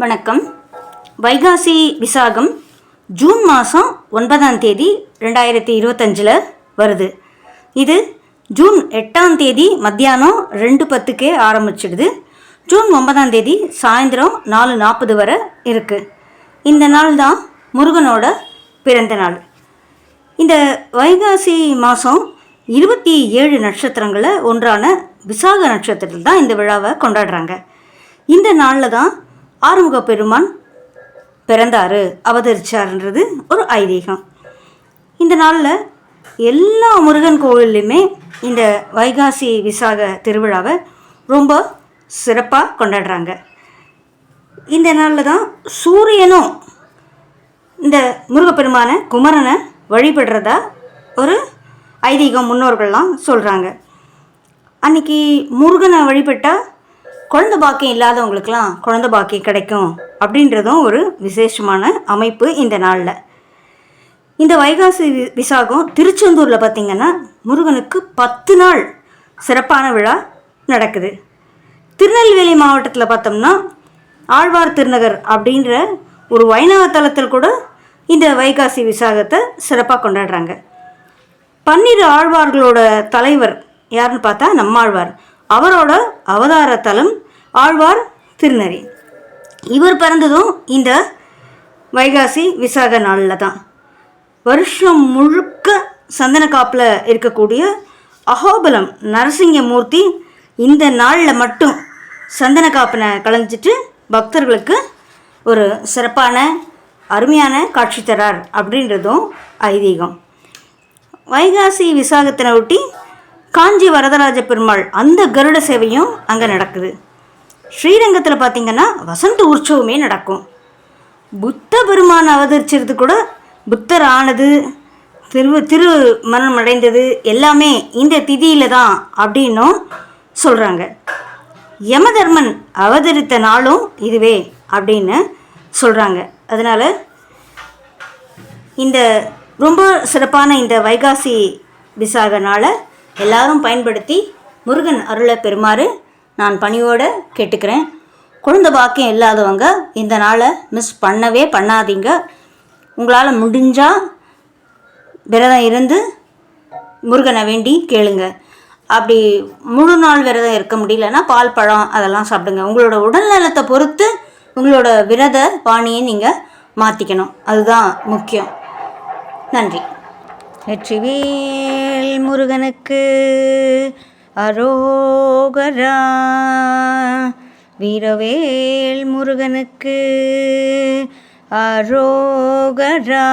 வணக்கம். வைகாசி விசாகம் ஜூன் மாதம் 9ஆம் தேதி 2025 வருது. இது ஜூன் 8ஆம் தேதி மத்தியானம் 2:10 ஆரம்பிச்சிடுது. ஜூன் 9ஆம் தேதி சாயந்தரம் 4:40 வரை இருக்குது. இந்த நாள் தான் முருகனோட பிறந்த நாள். இந்த வைகாசி மாதம் 27 நட்சத்திரங்களில் ஒன்றான விசாக நட்சத்திரத்தில் தான் இந்த விழாவை கொண்டாடுறாங்க. இந்த நாளில் தான் ஆறுமுக பெருமான் பிறந்தார், அவதரிச்சார்ன்றது ஒரு ஐதீகம். இந்த நாளில் எல்லா முருகன் கோவில்லையுமே இந்த வைகாசி விசாக திருவிழாவை ரொம்ப சிறப்பாக கொண்டாடுறாங்க. இந்த நாளில் தான் சூரியனும் இந்த முருகப்பெருமானை குமரனை வழிபடுறதா ஒரு ஐதீகம் முன்னோர்கள்லாம் சொல்கிறாங்க. அன்றைக்கி முருகனை வழிபட்டால் குழந்த பாக்கியம் இல்லாதவங்களுக்கெல்லாம் குழந்த பாக்கியம் கிடைக்கும் அப்படின்றதும் ஒரு விசேஷமான அமைப்பு இந்த நாளில். இந்த வைகாசி விசாகம் திருச்செந்தூரில் பார்த்திங்கன்னா முருகனுக்கு 10 நாள் சிறப்பான விழா நடக்குது. திருநெல்வேலி மாவட்டத்தில் பார்த்தோம்னா ஆழ்வார் திருநகர் அப்படின்ற ஒரு வைணவ தலத்தில் கூட இந்த வைகாசி விசாகத்தை சிறப்பாக கொண்டாடுறாங்க. 12 ஆழ்வார்களோட தலைவர் யாருன்னு பார்த்தா நம்மாழ்வார். அவரோட அவதார தலம் ஆழ்வார் திருநெறி. இவர் பிறந்ததும் இந்த வைகாசி விசாக நாளில் தான். வருஷம் முழுக்க சந்தன காப்பில் இருக்கக்கூடிய அஹோபலம் நரசிங்கமூர்த்தி இந்த நாளில் மட்டும் சந்தன காப்பினை கலைஞ்சிட்டு பக்தர்களுக்கு ஒரு சிறப்பான அருமையான காட்சி தரார் அப்படின்றதும் ஐதீகம். வைகாசி விசாகத்தினை ஒட்டி காஞ்சி வரதராஜ பெருமாள் அந்த கருட சேவையும் அங்கே நடக்குது. ஸ்ரீரங்கத்தில் பார்த்திங்கன்னா வசந்த உற்சவமே நடக்கும். புத்த பெருமான் அவதரிச்சது கூட புத்தர் ஆனது திருமணம் அடைந்தது எல்லாமே இந்த திதியில் தான் அப்படின்னும் சொல்கிறாங்க. யமதர்மன் அவதரித்த நாளும் இதுவே அப்படின்னு சொல்கிறாங்க. அதனால் இந்த ரொம்ப சிறப்பான இந்த வைகாசி விசாக நாளை எல்லாரும் பயன்படுத்தி முருகன் அருளை பெறுமாறு நான் பணியோடு கேட்டுக்கிறேன். குழந்த பாக்கியம் இல்லாதவங்க இந்த நாளை மிஸ் பண்ணவே பண்ணாதீங்க. உங்களால் முடிஞ்சால் விரதம் இருந்து முருகனை வேண்டி கேளுங்க. அப்படி முழு நாள் விரதம் இருக்க முடியலன்னா பால் பழம் அதெல்லாம் சாப்பிடுங்க. உங்களோட உடல்நலத்தை பொறுத்து உங்களோட விரத பாணியை நீங்கள் மாற்றிக்கணும், அதுதான் முக்கியம். நன்றி. வெற்றிவேல் முருகனுக்கு அரோகரா. வீரவேல் முருகனுக்கு அரோகரா.